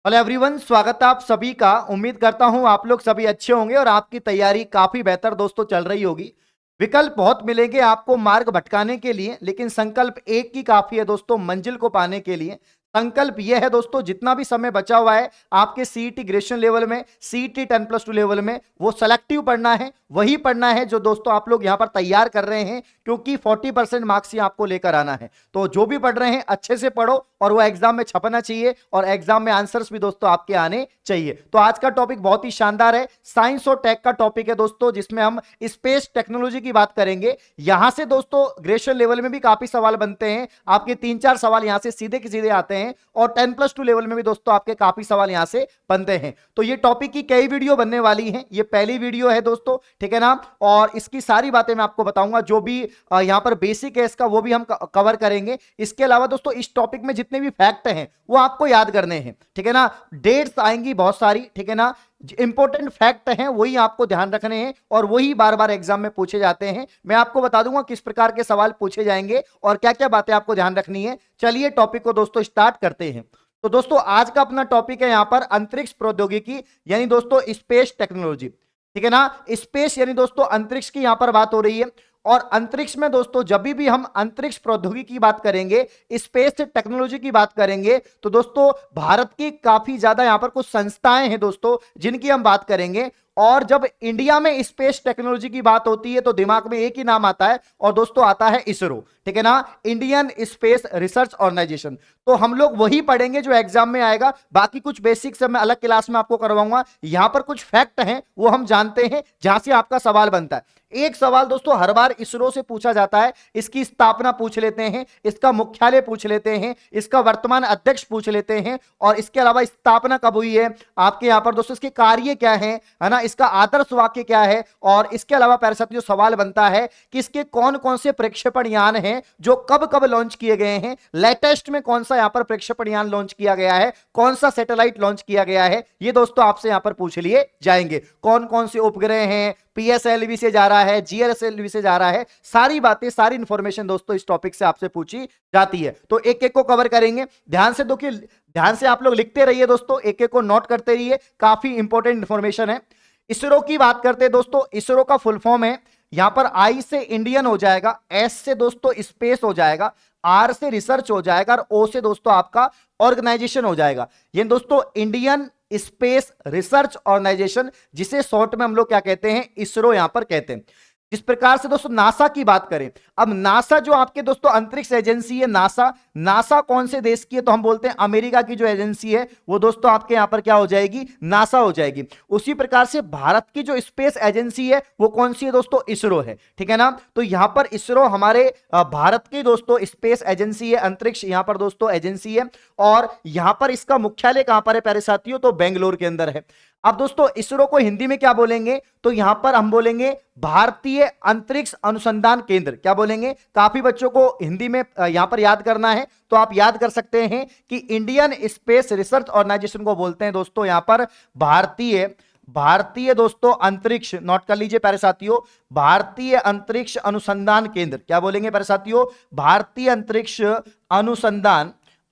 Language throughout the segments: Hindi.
हेलो एवरीवन, स्वागत है आप सभी का। उम्मीद करता हूं आप लोग सभी अच्छे होंगे और आपकी तैयारी काफी बेहतर दोस्तों चल रही होगी। विकल्प बहुत मिलेंगे आपको मार्ग भटकाने के लिए, लेकिन संकल्प एक ही काफी है दोस्तों मंजिल को पाने के लिए। संकल्प यह है दोस्तों, जितना भी समय बचा हुआ है आपके सीईटी ग्रेजुएशन लेवल में, सीईटी 10+2 लेवल में, वो सेलेक्टिव पढ़ना है, वही पढ़ना है जो दोस्तों आप लोग यहां पर तैयार कर रहे हैं, क्योंकि 40% मार्क्स ही आपको लेकर आना है। तो जो भी पढ़ रहे हैं अच्छे से पढ़ो और वो एग्जाम में छपना चाहिए और एग्जाम में आंसर्स भी दोस्तों आपके आने चाहिए। तो आज का टॉपिक बहुत ही शानदार है, साइंस और टेक का टॉपिक है दोस्तों, जिसमें हम स्पेस टेक्नोलॉजी की बात करेंगे। यहां से दोस्तों ग्रेजुएशन लेवल में भी काफी सवाल बनते हैं, आपके 3-4 सवाल यहां से सीधे के सीधे आते हैं और 10+2 लेवल में भी दोस्तों आपके काफी सवाल यहां से बनते हैं। तो ये टॉपिक की कई वीडियो बनने वाली हैं, ये पहली वीडियो है दोस्तों, ठीक है ना। और इसकी सारी बातें मैं आपको बताऊंगा, जो भी यहां पर बेसिक है इसका वो भी हम कवर करेंगे। इसके अलावा दोस्तों इस टॉपिक में जितने भी फैक्ट हैं वो आपको याद करने हैं, ठीक है ना। डेट्स आएंगी बहुत सारी, ठीक है ना। इंपॉर्टेंट फैक्ट हैं वही आपको ध्यान रखने हैं और वही बार बार एग्जाम में पूछे जाते हैं। मैं आपको बता दूंगा किस प्रकार के सवाल पूछे जाएंगे और क्या क्या बातें आपको ध्यान रखनी है। चलिए टॉपिक को दोस्तों स्टार्ट करते हैं। तो दोस्तों आज का अपना टॉपिक है यहां पर अंतरिक्ष प्रौद्योगिकी, यानी दोस्तों स्पेस टेक्नोलॉजी, ठीक है ना। स्पेस यानी दोस्तों अंतरिक्ष की यहां पर बात हो रही है। और अंतरिक्ष में दोस्तों जब भी हम अंतरिक्ष प्रौद्योगिकी की बात करेंगे, स्पेस टेक्नोलॉजी की बात करेंगे, तो दोस्तों भारत की काफी ज्यादा यहां पर कुछ संस्थाएं हैं दोस्तों जिनकी हम बात करेंगे। और जब इंडिया में स्पेस टेक्नोलॉजी की बात होती है तो दिमाग में एक ही नाम आता है और दोस्तों आता है इसरो, ठीक है ना, इंडियन स्पेस रिसर्च ऑर्गेनाइजेशन। तो हम लोग वही पढ़ेंगे जो एग्जाम में आएगा, बाकी कुछ बेसिक्स मैं अलग क्लास में आपको करवाऊंगा। यहां पर कुछ फैक्ट हैं वो हम जानते हैं जहां से आपका सवाल बनता है। एक सवाल दोस्तों हर बार इसरो से पूछा जाता है, इसकी स्थापना पूछ लेते हैं, इसका मुख्यालय पूछ लेते हैं, इसका वर्तमान अध्यक्ष पूछ लेते हैं और इसके अलावा स्थापना कब हुई है आपके यहां पर दोस्तों, इसके कार्य क्या है ना, इसका आदर्श वाक्य क्या है। और इसके अलावा प्यारे साथियों सवाल बनता है कि इसके कौन कौन से प्रक्षेपण यान हैं जो कब कब लॉन्च किए गए हैं, लेटेस्ट में कौन सा यहां पर प्रक्षेपण यान लॉन्च किया गया है, कौन सा सैटेलाइट लॉन्च किया गया है, ये दोस्तों आपसे यहां पर पूछ लिए जाएंगे। कौन कौन से उपग्रह हैं, पीएसएलवी से जा रहा है, जीएसएलवी से जा रहा है, सारी बातें सारी इंफॉर्मेशन दोस्तों इस टॉपिक से आपसे पूछी जाती है। तो एक एक को कवर करेंगे, ध्यान से देखिए, ध्यान से आप लोग लिखते रहिए दोस्तों, एक एक को नोट करते रहिए, काफी इंपॉर्टेंट इंफॉर्मेशन है। इसरो की बात करते हैं दोस्तों, इसरो का फुल फॉर्म है यहां पर आई से इंडियन हो जाएगा, एस से दोस्तों स्पेस हो जाएगा, आर से रिसर्च हो जाएगा और ओ से दोस्तों आपका ऑर्गेनाइजेशन हो जाएगा। ये दोस्तों इंडियन स्पेस रिसर्च ऑर्गेनाइजेशन, जिसे शॉर्ट में हम लोग क्या कहते हैं, इसरो यहां पर कहते हैं। जिस प्रकार से दोस्तों नासा की बात करें, अब नासा जो आपके दोस्तों अंतरिक्ष एजेंसी है, नासा कौन से देश की है, तो हम बोलते हैं अमेरिका की जो एजेंसी है वो दोस्तों आपके यहां पर क्या हो जाएगी, नासा हो जाएगी। उसी प्रकार से भारत की जो स्पेस एजेंसी है वो कौन सी है दोस्तों, इसरो है, ठीक है ना। तो यहां पर इसरो हमारे भारत की दोस्तों स्पेस एजेंसी है, अंतरिक्ष यहां पर दोस्तों एजेंसी है। और यहां पर इसका मुख्यालय कहां पर है प्यारे साथियों, तो बेंगलोर के अंदर है। अब दोस्तों इसरो को हिंदी में क्या बोलेंगे, तो यहां पर हम बोलेंगे भारतीय अंतरिक्ष अनुसंधान केंद्र। क्या बोलेंगे, काफी बच्चों को हिंदी में यहां पर याद करना है तो आप याद कर सकते हैं कि इंडियन स्पेस रिसर्च ऑर्गेनाइजेशन को बोलते हैं दोस्तों यहां पर भारतीय दोस्तों अंतरिक्ष, नोट कर लीजिए प्यारे साथियों, भारतीय अंतरिक्ष अनुसंधान केंद्र। क्या बोलेंगे प्यारे साथियों, भारतीय अंतरिक्ष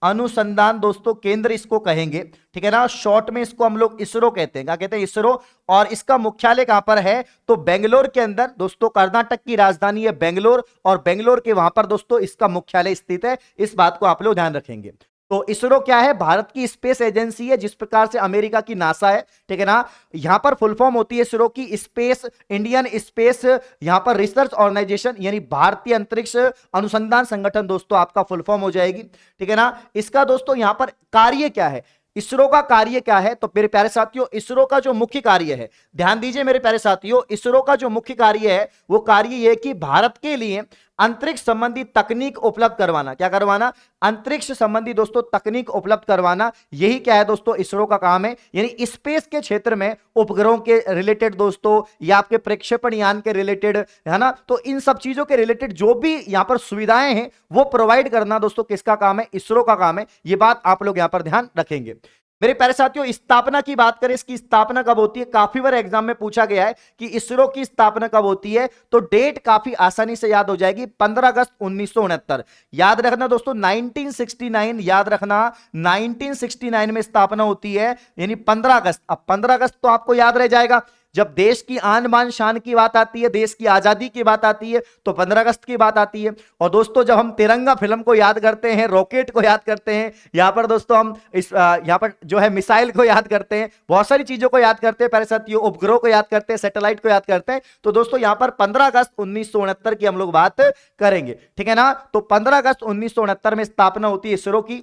अनुसंधान दोस्तों केंद्र इसको कहेंगे, ठीक है ना। शॉर्ट में इसको हम लोग इसरो कहते हैं, क्या कहते हैं, इसरो। और इसका मुख्यालय कहां पर है, तो बेंगलोर के अंदर दोस्तों, कर्नाटक की राजधानी है बेंगलोर और बेंगलोर के वहां पर दोस्तों इसका मुख्यालय स्थित है। इस बात को आप लोग ध्यान रखेंगे। तो इसरो क्या है, भारत की स्पेस एजेंसी है, जिस प्रकार से अमेरिका की नासा है, ठीक है ना। यहां पर फुल फॉर्म होती है इसरो की स्पेस, इंडियन स्पेस यहां पर रिसर्च ऑर्गेनाइजेशन, यानी भारतीय अंतरिक्ष अनुसंधान संगठन दोस्तों आपका फुल फॉर्म हो जाएगी, ठीक है ना। इसका दोस्तों यहां पर कार्य क्या है, इसरो का कार्य क्या है, तो मेरे प्यारे साथियों इसरो का जो मुख्य कार्य है, ध्यान दीजिए मेरे प्यारे साथियों, इसरो का जो मुख्य कार्य है वो कार्य यह कि भारत के लिए अंतरिक्ष संबंधी तकनीक उपलब्ध करवाना। क्या करवाना, अंतरिक्ष संबंधी दोस्तों तकनीक उपलब्ध करवाना, यही क्या है दोस्तों इसरो का काम है। यानी स्पेस के क्षेत्र में उपग्रहों के रिलेटेड दोस्तों या आपके प्रक्षेपण यान के रिलेटेड, है ना, तो इन सब चीजों के रिलेटेड जो भी यहां पर सुविधाएं हैं वो प्रोवाइड करना दोस्तों किसका काम है, इसरो का काम है। ये बात आप लोग यहां पर ध्यान रखेंगे। मेरे प्यारे साथियों, स्थापना की बात करें, इसकी स्थापना कब होती है, काफी बार एग्जाम में पूछा गया है कि इसरो की स्थापना कब होती है, तो डेट काफी आसानी से याद हो जाएगी, 15 अगस्त 1969। याद रखना दोस्तों, 1969 याद रखना, 1969 में स्थापना होती है, यानी 15 अगस्त। अब 15 अगस्त तो आपको याद रह जाएगा, जब देश की आन बान शान की बात आती है, देश की आजादी की बात आती है, तो 15 अगस्त की बात आती है। और दोस्तों, जब हम तिरंगा फिल्म को याद करते हैं, रॉकेट को याद करते हैं, यहां पर दोस्तों हम यहां पर जो है मिसाइल को याद करते हैं, बहुत सारी चीजों को याद करते हैं प्यारे साथियों, उपग्रह को याद करते हैं, सैटेलाइट को याद करते हैं, तो दोस्तों यहां पर 15 अगस्त 1969 की हम लोग बात करेंगे, ठीक है ना। तो 15 अगस्त 1969 में स्थापना होती है इसरो की।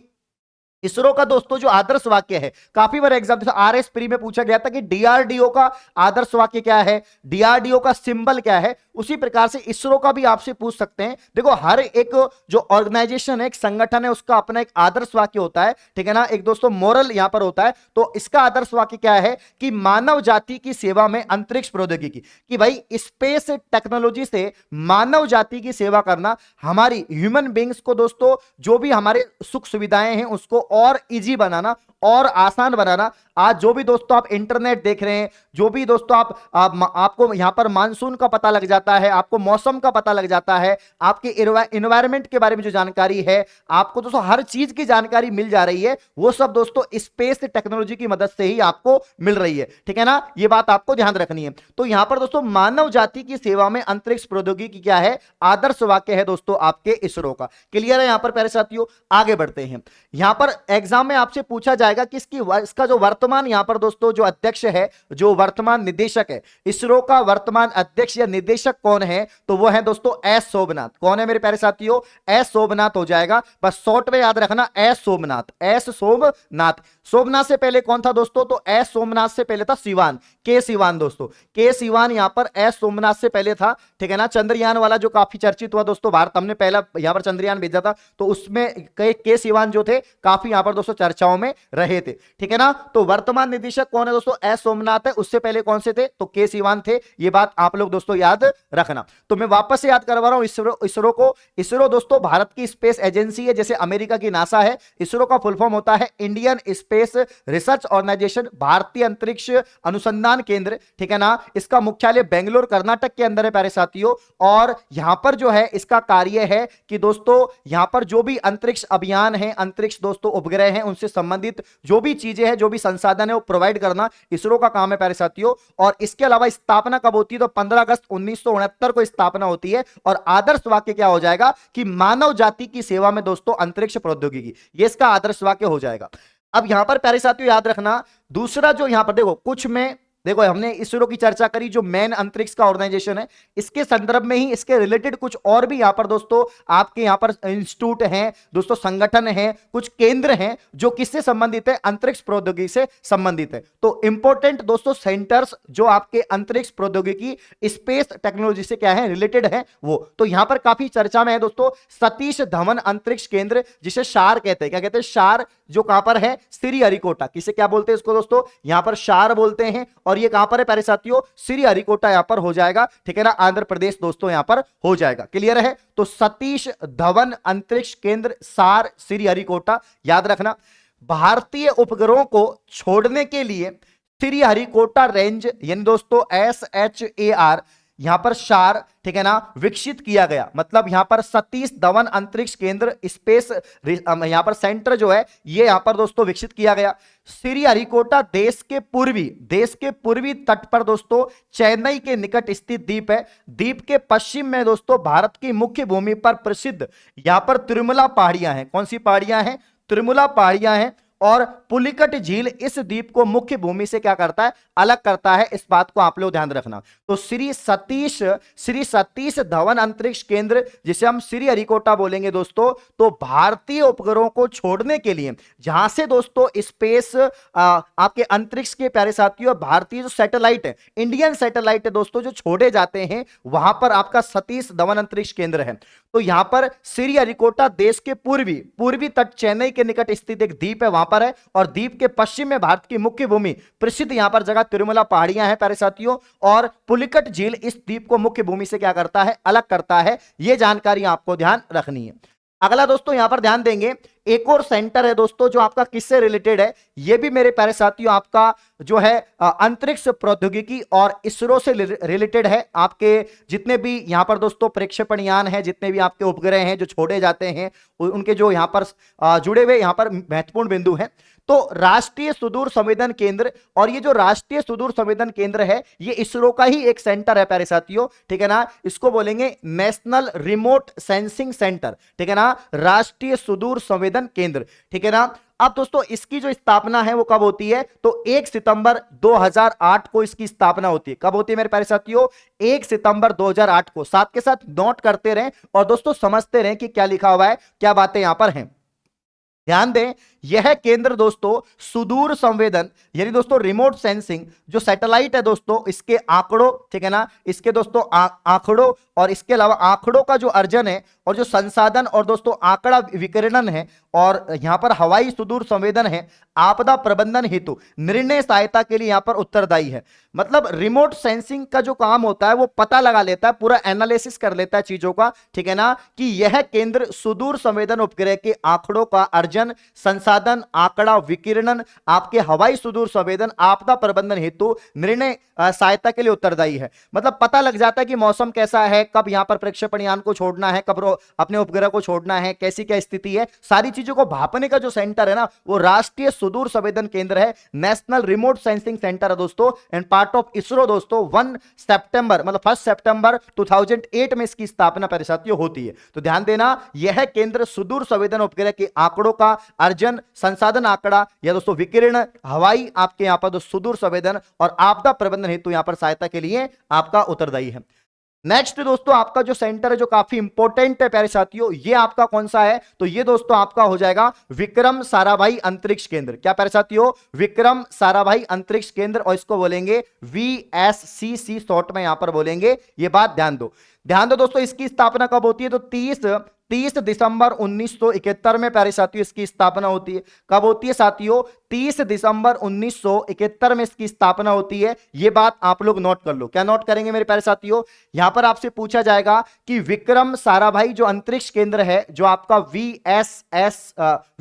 इसरो का दोस्तों जो आदर्श वाक्य है, काफी बार एग्जाम आरएस प्री में पूछा गया था कि डीआरडीओ का आदर्श वाक्य क्या है, डीआरडीओ का सिंबल क्या है, उसी प्रकार से इसरो का भी आपसे पूछ सकते हैं। देखो, हर एक जो ऑर्गेनाइजेशन है, एक संगठन है, उसका अपना एक आदर्श वाक्य होता है, ठीक है ना, एक दोस्तों मोरल यहां पर होता है। तो इसका आदर्श वाक्य क्या है कि मानव जाति की सेवा में अंतरिक्ष प्रौद्योगिकी, कि भाई स्पेस टेक्नोलॉजी से मानव जाति की सेवा करना, हमारी ह्यूमन बींग्स को दोस्तों जो भी हमारे सुख सुविधाएं हैं उसको और इजी बनाना और आसान बनाना। आज जो भी दोस्तों आप इंटरनेट देख रहे हैं, जो भी दोस्तों आपको यहां पर मानसून का पता लग जाता है, आपको मौसम का पता लग जाता है, आपके इन्वायरमेंट के बारे में जो जानकारी है, आपको दोस्तों हर चीज की जानकारी मिल जा रही है, वो सब दोस्तों स्पेस टेक्नोलॉजी की मदद से ही आपको मिल रही है, ठीक है ना। ये बात आपको ध्यान रखनी है। तो यहां पर दोस्तों मानव जाति की सेवा में अंतरिक्ष प्रौद्योगिकी क्या है, आदर्श वाक्य है दोस्तों आपके इसरो का। क्लियर है यहां पर प्यारे साथियों, आगे बढ़ते हैं। यहां पर एग्जाम में आपसे पूछा जाएगा कि इसका जो वर्तमान यहां पर दोस्तों जो अध्यक्ष है, जो वर्तमान निदेशक है, इसरो का वर्तमान अध्यक्ष या निदेशक कौन है, तो वो है दोस्तों एस सोमनाथ। कौन है मेरे प्यारे साथियों, एस सोमनाथ हो जाएगा, बस शॉर्ट में याद रखना, एस सोमनाथ, एस सोमनाथ। सोमनाथ से पहले कौन था दोस्तों, तो एस सोमनाथ से पहले था सिवान, के सिवान दोस्तों, के सिवान यहां पर एस सोमनाथ से पहले था, ठीक है ना। चंद्रयान वाला जो काफी चर्चित हुआ दोस्तों, भारत हमने पहला यहां पर चंद्रयान भेजा था, तो उसमें के सिवान जो थे काफी यहां पर दोस्तों चर्चाओं में रहे थे, ठीक है ना। तो वर्तमान निदेशक कौन है दोस्तों, एस सोमनाथ है, उससे पहले कौन से थे, तो के सिवान थे। ये बात आप लोग दोस्तों याद रखना। तो मैं वापस से याद करवा रहा हूं इसरो को। इसरो दोस्तों भारत की स्पेस एजेंसी है, जैसे अमेरिका की नासा है। इसरो का फुल फॉर्म होता है इंडियन स्पेस रिसर्च ऑर्गेनाइजेशन, भारतीय अंतरिक्ष अनुसंधान केंद्र, ठीक है ना। इसका मुख्यालय बेंगलोर कर्नाटक के अंदर है प्यारे साथियों। और यहां पर जो है इसका कार्य है कि दोस्तों यहां पर जो भी अंतरिक्ष अभियान है, अंतरिक्ष दोस्तों उपग्रह हैं, उनसे संबंधित जो भी चीजें हैं, जो भी संसाधन है, वो प्रोवाइड करना इसरो का काम है प्यारे साथियों। और इसके अलावा स्थापना कब होती है, तो 15 अगस्त 1969 को स्थापना होती है। और आदर्श वाक्य क्या हो जाएगा कि मानव जाति की सेवा में दोस्तों अंतरिक्ष प्रौद्योगिकी, ये इसका आदर्श वाक्य हो जाएगा। अब यहां पर प्यारे साथियों याद रखना, दूसरा जो यहां पर देखो, कुछ में देखो हमने इसरो की चर्चा करी, जो मेन अंतरिक्ष का ऑर्गेनाइजेशन है, इसके संदर्भ में ही इसके रिलेटेड कुछ और भी यहां पर दोस्तों आपके यहां पर इंस्टीट्यूट हैं दोस्तों, संगठन हैं, कुछ केंद्र हैं जो किससे संबंधित है, अंतरिक्ष प्रौद्योगिकी से संबंधित है। तो इंपॉर्टेंट दोस्तों सेंटर्स जो आपके अंतरिक्ष प्रौद्योगिकी स्पेस टेक्नोलॉजी से क्या है, रिलेटेड है वो। तो यहां पर काफी चर्चा में है दोस्तों सतीश धवन अंतरिक्ष केंद्र, जिसे शार कहते हैं। क्या कहते हैं, शार, जो कहां पर है, श्रीहरिकोटा। किसे क्या बोलते हैं इसको दोस्तों, यहां पर शार बोलते हैं। और ये कहां पर है प्यारे साथियों, श्रीहरिकोटा यहां पर हो जाएगा, ठीक है ना, आंध्र प्रदेश दोस्तों यहां पर हो जाएगा। क्लियर है। तो सतीश धवन अंतरिक्ष केंद्र, सार, श्रीहरिकोटा याद रखना। भारतीय उपग्रहों को छोड़ने के लिए श्रीहरिकोटा रेंज, यानी दोस्तों SHAR, यहां पर शार, ठीक है ना, विकसित किया गया। मतलब यहां पर सतीश धवन अंतरिक्ष केंद्र स्पेस यहां पर सेंटर जो है, ये यहां पर दोस्तों विकसित किया गया। श्रीहरिकोटा देश के पूर्वी तट पर दोस्तों चेन्नई के निकट स्थित द्वीप है। द्वीप के पश्चिम में दोस्तों भारत की मुख्य भूमि पर प्रसिद्ध यहां पर तिरुमला पहाड़ियां हैं। कौन सी पहाड़ियां हैं, तिरुमला पहाड़ियां हैं। और पुलिकट झील इस द्वीप को मुख्य भूमि से क्या करता है, अलग करता है। इस बात को आप लोग ध्यान रखना। तो श्री सतीश धवन अंतरिक्ष केंद्र, जिसे हम श्रीहरिकोटा बोलेंगे दोस्तों, तो भारतीय उपग्रहों को छोड़ने के लिए, जहां से दोस्तों स्पेस आपके अंतरिक्ष के प्यारे साथियों भारतीय जो सैटेलाइट है, इंडियन सैटेलाइट है दोस्तों, जो छोड़े जाते हैं, वहां पर आपका सतीश धवन अंतरिक्ष केंद्र है। तो यहां पर श्रीहरिकोटा देश के पूर्वी तट चेन्नई के निकट स्थित एक द्वीप है, वहां पर है। और द्वीप के पश्चिम में भारत की मुख्य भूमि, प्रसिद्ध यहां पर जगह तिरुमला पहाड़ियां हैं प्यारे साथियों। और पुलिकट झील इस द्वीप को मुख्य भूमि से क्या करता है, अलग करता है। यह जानकारी आपको ध्यान रखनी है। अगला दोस्तों यहां पर ध्यान देंगे, एक और सेंटर है दोस्तों जो आपका किससे रिलेटेड है, ये भी मेरे प्यारे साथियों आपका जो है अंतरिक्ष प्रौद्योगिकी और इसरो से रिलेटेड है। आपके जितने भी यहां पर दोस्तों प्रक्षेपण यान है, जितने भी आपके उपग्रह हैं जो छोड़े जाते हैं, उनके जो यहां पर जुड़े हुए यहां पर महत्वपूर्ण बिंदु हैं। तो राष्ट्रीय सुदूर संवेदन केंद्र, और ये जो राष्ट्रीय सुदूर संवेदन केंद्र है ये इसरो का ही एक सेंटर है प्यारे साथियों, ठीक है ना। इसको बोलेंगे नेशनल रिमोट सेंसिंग सेंटर, ठीक है ना, राष्ट्रीय सुदूर संवेदन केंद्र, ठीक है ना। अब दोस्तों इसकी जो स्थापना है वो कब होती है, तो 1 सितंबर 2008 को इसकी स्थापना होती है। कब होती है मेरे प्यारे साथियों, 1 सितंबर 2008 को। साथ के साथ नोट करते रहें और दोस्तों समझते रहें कि क्या लिखा हुआ है, क्या बातें यहां पर हैं। ध्यान दें, यह केंद्र दोस्तों सुदूर संवेदन यानी दोस्तों रिमोट सेंसिंग जो सैटेलाइट है दोस्तों, इसके आंकड़ों, ठीक है ना, इसके दोस्तों आंकड़ों और इसके अलावा आंकड़ों का जो अर्जन है और जो संसाधन और दोस्तों आंकड़ा विकिरण है और यहां पर हवाई सुदूर संवेदन है, आपदा प्रबंधन हेतु निर्णय सहायता के लिए यहां पर उत्तरदायी है। मतलब रिमोट सेंसिंग का जो काम होता है वो पता लगा लेता है, पूरा एनालिसिस कर लेता है चीजों का, ठीक है ना, कि यह केंद्र सुदूर संवेदन उपग्रह के आंकड़ों का अर्जन, संसाधन, आंकड़ा विकिरण, आपके हवाई सुदूर संवेदन, आपदा प्रबंधन हेतु निर्णय सहायता के लिए उत्तरदायी है। मतलब पता लग जाता है कि मौसम कैसा है, कब यहां पर प्रक्षेपण यान को छोड़ना है, कब अपने उपग्रह को छोड़ना है, कैसी क्या स्थिति है, सारी चीजों को भापने का जो सेंटर है ना वो राष्ट्रीय सुदूर संवेदन केंद्र है, नेशनल रिमोट सेंसिंग सेंटर है दोस्तों, एंड पार्ट ऑफ इसरो दोस्तों। 1 सितंबर मतलब 1 सितंबर 2008 में इसकी स्थापना प्यारे साथियों होती है। तो ध्यान देना, यह केंद्र सुदूर संवेदन उपग्रह के आंकड़ों का अर्जन, संसाधन आंकड़ा या दोस्तों विकिरण, हवाई आपके यहां पर सुदूर संवेदन और आपदा प्रबंधन हेतु यहां पर सहायता के लिए आपका उत्तरदायी है। नेक्स्ट दोस्तों आपका जो सेंटर है जो काफी इंपॉर्टेंट है प्यारे साथियों, ये आपका कौन सा है, तो ये दोस्तों आपका हो जाएगा विक्रम साराभाई अंतरिक्ष केंद्र। क्या प्यारे साथियों, विक्रम साराभाई अंतरिक्ष केंद्र, और इसको बोलेंगे VSCC शॉर्ट में यहां पर बोलेंगे। ये बात ध्यान दो, ध्यान दो दोस्तों। इसकी स्थापना कब होती है, तो 30 दिसंबर 1971 में प्यारे साथियों इसकी स्थापना होती है। कब होती है साथियों, 30 दिसंबर 1971 में इसकी स्थापना होती है। यह बात आप लोग नोट कर लो। क्या नोट करेंगे मेरे प्यारे साथियों, यहां पर आपसे पूछा जाएगा कि विक्रम साराभाई जो अंतरिक्ष केंद्र है जो आपका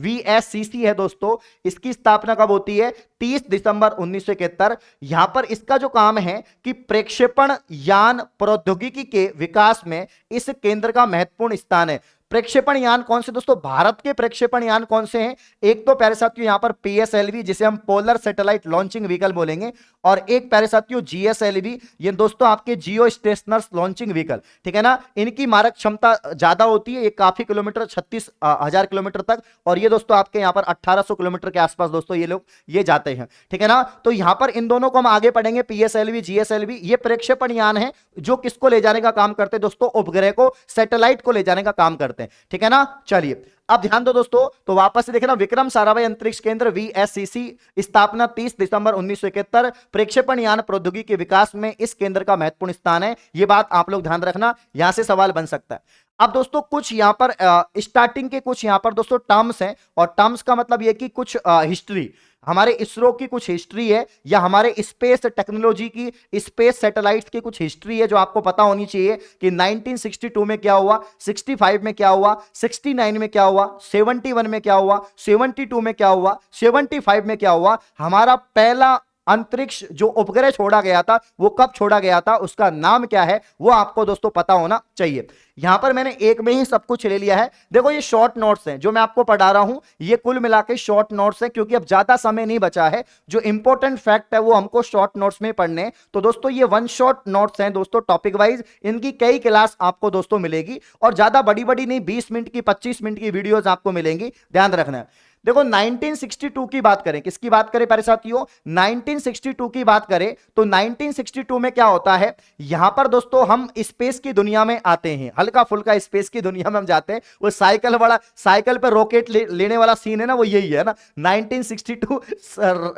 VSCC है दोस्तों, इसकी स्थापना कब होती है, 30 दिसंबर 1971। यहां पर इसका जो काम है कि प्रक्षेपण यान प्रौद्योगिकी के विकास में इस केंद्र का महत्वपूर्ण स्थान है। प्रक्षेपण यान कौन से दोस्तों, भारत के प्रक्षेपण यान कौन से हैं, एक तो प्यारे साथियों यहां पर PSLV जिसे हम पोलर सैटेलाइट लॉन्चिंग व्हीकल बोलेंगे, और एक प्यारे साथियों GSLV, ये दोस्तों आपके जियो स्टेशनर लॉन्चिंग व्हीकल, ठीक है ना। इनकी मारक क्षमता ज्यादा होती है, ये काफी किलोमीटर 36,000 किलोमीटर तक, और ये दोस्तों आपके यहां पर 1800 किलोमीटर के आसपास दोस्तों ये लोग ये जाते हैं, ठीक है ना। तो यहां पर इन दोनों को हम आगे पढ़ेंगे, PSLV GSLV, ये प्रक्षेपण यान है जो किसको ले जाने का काम करते हैं दोस्तों, उपग्रह को, सैटेलाइट को ले जाने का काम करते हैं, ठीक है ना। चलिए अब ध्यान दो दोस्तों, तो वापस से देखना, विक्रम साराभाई अंतरिक्ष केंद्र VSCC, स्थापना 30 दिसंबर 1971, प्रक्षेपण यान प्रौद्योगिकी के विकास में इस केंद्र का महत्वपूर्ण स्थान है। यह बात आप लोग ध्यान रखना, यहां से सवाल बन सकता है। अब दोस्तों कुछ यहां पर स्टार्टिंग के कुछ यहां पर दोस्तों टर्म्स हैं, और टर्म्स का मतलब यह कि कुछ हिस्ट्री, हमारे इसरो की कुछ हिस्ट्री है, या हमारे स्पेस टेक्नोलॉजी की, स्पेस सैटेलाइट्स की कुछ हिस्ट्री है जो आपको पता होनी चाहिए कि 1962 में क्या हुआ, 65 में क्या हुआ, 69 में क्या हुआ, 71 में क्या हुआ, 72 में क्या हुआ, 75 में क्या हुआ। हमारा पहला अंतरिक्ष जो उपग्रह छोड़ा गया था वो कब छोड़ा गया था, उसका नाम क्या है, वो आपको दोस्तों पता होना चाहिए। यहां पर मैंने एक में ही सब कुछ ले लिया है। देखो ये शॉर्ट नोट्स हैं जो मैं आपको पढ़ा रहा हूं, ये कुल मिला के शॉर्ट नोट्स हैं, क्योंकि अब ज्यादा समय नहीं बचा है। जो इंपॉर्टेंट फैक्ट है वो हमको शॉर्ट नोट्स में पढ़ने, तो दोस्तों ये 1 शॉर्ट नोट्स हैं दोस्तों, टॉपिक वाइज। इनकी कई क्लास आपको दोस्तों मिलेगी, और ज्यादा बड़ी बड़ी नहीं, 20 मिनट की 25 मिनट की वीडियोज आपको मिलेंगी, ध्यान रखना है। देखो 1962 की बात करें, किसकी बात करें प्यारे साथियों, 1962 की बात करें, तो 1962 में क्या होता है, यहां पर दोस्तों हम स्पेस की दुनिया में आते हैं, हल्का फुल्का स्पेस की दुनिया में हम जाते हैं। वो साइकिल वाला, साइकिल पर रॉकेट लेने वाला सीन है ना, वो यही है ना 1962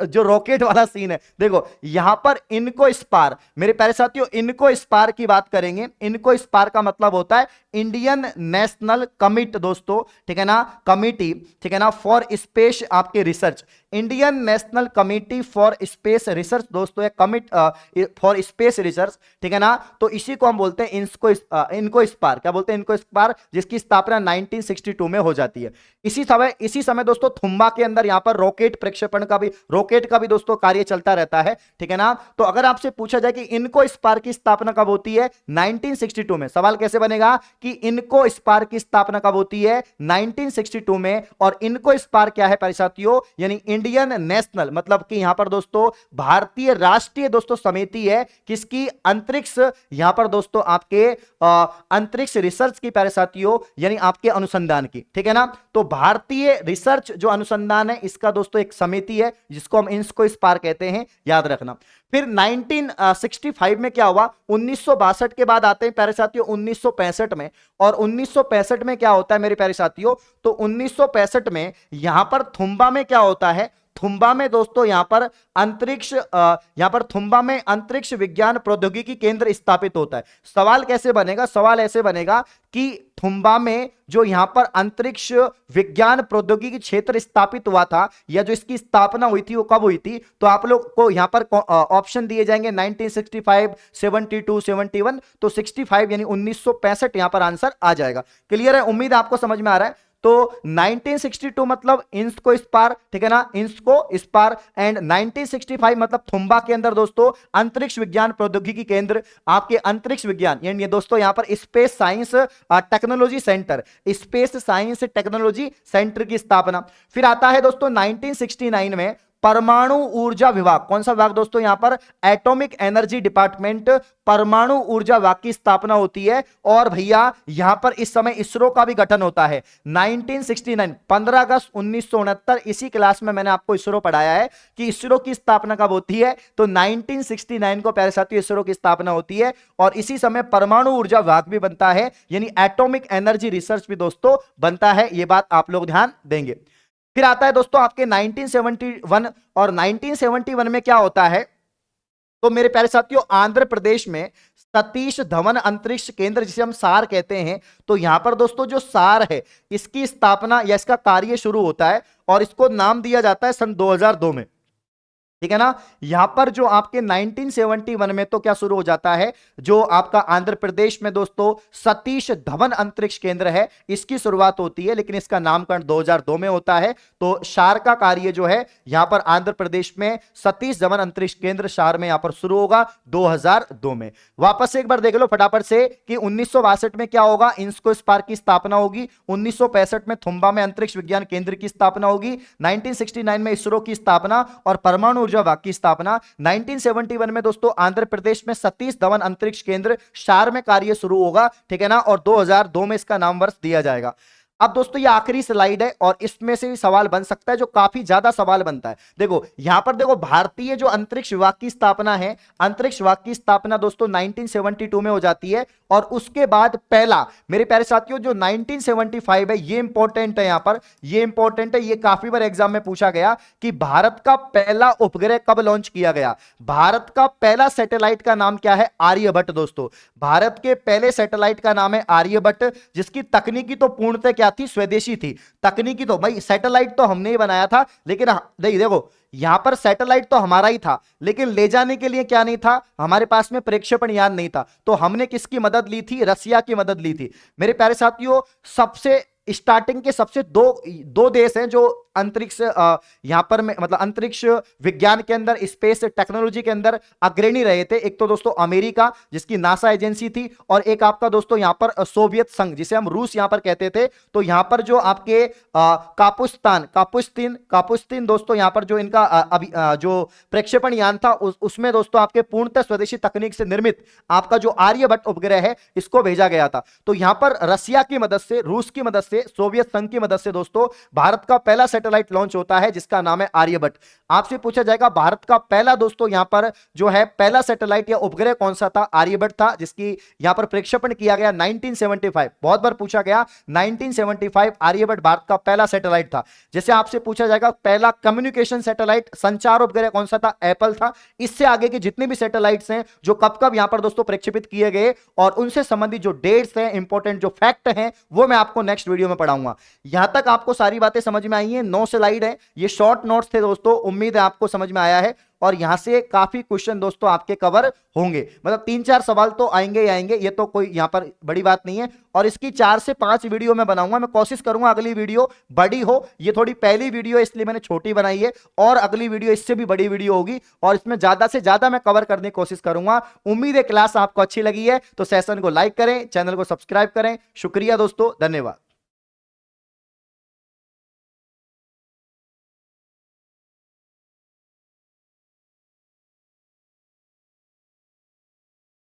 जो रॉकेट वाला सीन है। देखो यहां पर इनको स्पार, मेरे प्यारे साथियों इनको स्पार की बात करेंगे। इनको स्पार का मतलब होता है इंडियन नेशनल कमिट दोस्तों, ठीक है ना, कमिटी, ठीक है ना, फॉर स्पेस आपके research, Indian national committee for space research दोस्तों, कमिटी फॉर स्पेस रिसर्च, ठीक है ना। तो इसी को हम बोलते हैं इनको स्पार, क्या बोलते हैं, इनको स्पार, जिसकी स्थापना 1962 में हो जाती है। इसी समय दोस्तों थुम्बा के अंदर यहां पर रॉकेट प्रक्षेपण का भी, रॉकेट का भी दोस्तों कार्य चलता रहता है, ठीक है ना। तो अगर आपसे पूछा जाए कि इनको स्पार की स्थापना कब होती है, 1962 में, सवाल कैसे बनेगा कि इनको स्पार की स्थापना कब होती है, 1962 में। और इनको स्पार क्या है प्यारे साथियों, यानी इंडियन नेशनल, मतलब कि यहां पर दोस्तों भारतीय राष्ट्रीय दोस्तों समिति है, किसकी, अंतरिक्ष, यहां पर दोस्तों आपके अंतरिक्ष रिसर्च की प्यारे साथियों, यानी आपके अनुसंधान की, ठीक है ना। तो भारतीय रिसर्च जो अनुसंधान है इसका दोस्तों एक समिति है जिसको हम इंस्को स्पार कहते हैं, याद रखना। फिर 1965 में क्या हुआ, 1962 के बाद आते हैं प्यारे साथियों 1965 में। और 1965 में क्या होता है मेरे प्यारे साथियों, तो 1965 में यहां पर थुम्बा में क्या होता है, थुम्बा में दोस्तों यहां पर थुम्बा में अंतरिक्ष विज्ञान प्रौद्योगिकी केंद्र स्थापित होता है। सवाल कैसे बनेगा, सवाल ऐसे बनेगा कि थुम्बा में जो यहां पर अंतरिक्ष विज्ञान प्रौद्योगिकी क्षेत्र स्थापित हुआ था, या जो इसकी स्थापना हुई थी वो कब हुई थी, तो आप लोग को यहां पर ऑप्शन दिए जाएंगे 1965, 72, 71। तो 65 यानी 1965 यहां पर आंसर आ जाएगा। क्लियर है, उम्मीद आपको समझ में आ रहा है। तो 1962 मतलब इंस्को स्पार, ठीक है ना, इंस्को स्पार। एंड 1965 मतलब थुम्बा के अंदर दोस्तों अंतरिक्ष विज्ञान प्रौद्योगिकी केंद्र, आपके अंतरिक्ष विज्ञान, यानी दोस्तों यहां पर space science technology centre, space science technology centre की स्थापना। फिर आता है दोस्तों 1969 में परमाणु ऊर्जा विभाग, कौन सा विभाग दोस्तों, यहां पर एटॉमिक एनर्जी डिपार्टमेंट, परमाणु ऊर्जा विभाग की स्थापना होती है। और भैया यहां पर इस समय इसरो का भी गठन होता है 1969, 15 अगस्त 1969। इसी क्लास में मैंने आपको इसरो पढ़ाया है कि इसरो की स्थापना कब होती है, तो 1969 को प्यारे साथियों इसरो की स्थापना होती है। और इसी समय परमाणु ऊर्जा विभाग भी बनता है, यानी एटॉमिक एनर्जी रिसर्च भी दोस्तों बनता है, यह बात आप लोग ध्यान देंगे। फिर आता है दोस्तों आपके 1971, और 1971 में क्या होता है, तो मेरे प्यारे साथियों आंध्र प्रदेश में सतीश धवन अंतरिक्ष केंद्र, जिसे हम सार कहते हैं, तो यहां पर दोस्तों जो सार है इसकी स्थापना या इसका कार्य शुरू होता है, और इसको नाम दिया जाता है सन 2002 में, ठीक है ना। यहां पर जो आपके 1971 में तो क्या शुरू हो जाता है, जो आपका आंध्र प्रदेश में दोस्तों सतीश धवन अंतरिक्ष केंद्र है, इसकी शुरुआत होती है, लेकिन इसका नामकरण 2002 में होता है। तो शार का कार्य जो है यहां पर आंध्र प्रदेश में सतीश धवन अंतरिक्ष केंद्र शार में यहां पर शुरू होगा 2002 में। वापस से एक बार देख लो फटाफट से कि 1962 में क्या होगा, इंस्को स्पार की स्थापना होगी, 1965 में थुम्बा में अंतरिक्ष विज्ञान केंद्र की स्थापना होगी, 1969 में इसरो की स्थापना और परमाणु ऊर्जा विभाग की स्थापना, 1971 में दोस्तों आंध्र प्रदेश में सतीश धवन अंतरिक्ष केंद्र शार में कार्य शुरू होगा, ठीक है ना। और 2002 में इसका नाम वर्ष दिया जाएगा। अब दोस्तों ये आखिरी स्लाइड है और इसमें से भी सवाल बन सकता है, जो काफी ज्यादा सवाल बनता है। देखो यहां पर देखो भारतीय जो अंतरिक्ष विभाग की स्थापना है, अंतरिक्ष विभाग की स्थापना दोस्तों 1972 में हो जाती है। और उसके बाद पहला, मेरे प्यारे साथियों जो 1975 है, ये इंपॉर्टेंट है, यहां पर ये इंपॉर्टेंट है, ये काफी बार एग्जाम में पूछा गया कि भारत का पहला उपग्रह कब लॉन्च किया गया। भारत का पहला सैटेलाइट का नाम क्या है, आर्यभट्ट दोस्तों। भारत के पहले सैटेलाइट का नाम है आर्यभट्ट, जिसकी तकनीकी तो पूर्णतः क्या थी, स्वदेशी थी। तकनीकी तो भाई सैटेलाइट तो हमने ही बनाया था, लेकिन देखो यहां पर सैटेलाइट तो हमारा ही था, लेकिन ले जाने के लिए क्या नहीं था, हमारे पास में प्रक्षेपण यान नहीं था। तो हमने किसकी मदद ली थी, रसिया की मदद ली थी। मेरे प्यारे साथियों सबसे स्टार्टिंग के सबसे दो देश हैं जो अंतरिक्ष यहां पर मतलब अंतरिक्ष विज्ञान के अंदर, स्पेस टेक्नोलॉजी के अंदर अग्रणी रहे थे। एक तो दोस्तों अमेरिका जिसकी नासा एजेंसी थी, और एक आपका दोस्तों यहां पर सोवियत संघ जिसे हम रूस यहां पर कहते थे। तो यहां पर जो आपके कापुस्तीन दोस्तों यहां पर जो इनका जो प्रक्षेपण यान था उसमें दोस्तों आपके पूर्णतः स्वदेशी तकनीक से निर्मित आपका जो आर्यभट्ट उपग्रह है इसको भेजा गया था। तो यहां पर रसिया की मदद से, रूस की मदद से, सोवियत संघ की मदद से दोस्तों भारत का पहला सैटेलाइट लॉन्च होता है जिसका नाम है आर्यभट्ट। आपसे पूछा जाएगा भारत का पहला दोस्तों यहां पर जो है पहला सैटेलाइट या उपग्रह कौन सा था, आर्यभट्ट था, जिसकी यहां पर प्रक्षेपण किया गया 1975। बहुत बार पूछा गया 1975 आर्यभट्ट भारत का पहला सैटेलाइट था। जैसे आपसे पूछा जाएगा पहला कम्युनिकेशन सैटेलाइट, संचार उपग्रह कौन सा था, एप्पल था। इससे आगे के जितने भी सैटेलाइट्स हैं जो कब कब यहां पर दोस्तों प्रक्षेपित किए गए और उनसे संबंधित जो डेट्स हैं, इंपॉर्टेंट जो फैक्ट हैं, वो मैं आपको नेक्स्ट वीडियो वीडियो में पढ़ाऊंगा। यहां तक आपको सारी बातें समझ में आई हैं, 9 स्लाइड है, ये शॉर्ट नोट्स थे दोस्तों, उम्मीद है आपको समझ में आया है। और यहां से काफी क्वेश्चन दोस्तों आपके कवर होंगे, मतलब 3-4 सवाल तो आएंगे ही आएंगे, ये तो कोई यहां पर बड़ी बात नहीं है। और इसकी 4 से 5 वीडियो मैं बनाऊंगा, मैं कोशिश करूंगा अगली वीडियो बड़ी हो, ये थोड़ी पहली वीडियो इसलिए मैंने छोटी बनाई है, और अगली वीडियो इससे भी बड़ी वीडियो होगी और इसमें ज्यादा से ज्यादा मैं कवर करने की कोशिश करूंगा। उम्मीद है क्लास आपको अच्छी लगी है, तो सेशन को लाइक करें, चैनल को सब्सक्राइब करें। शुक्रिया दोस्तों, धन्यवाद।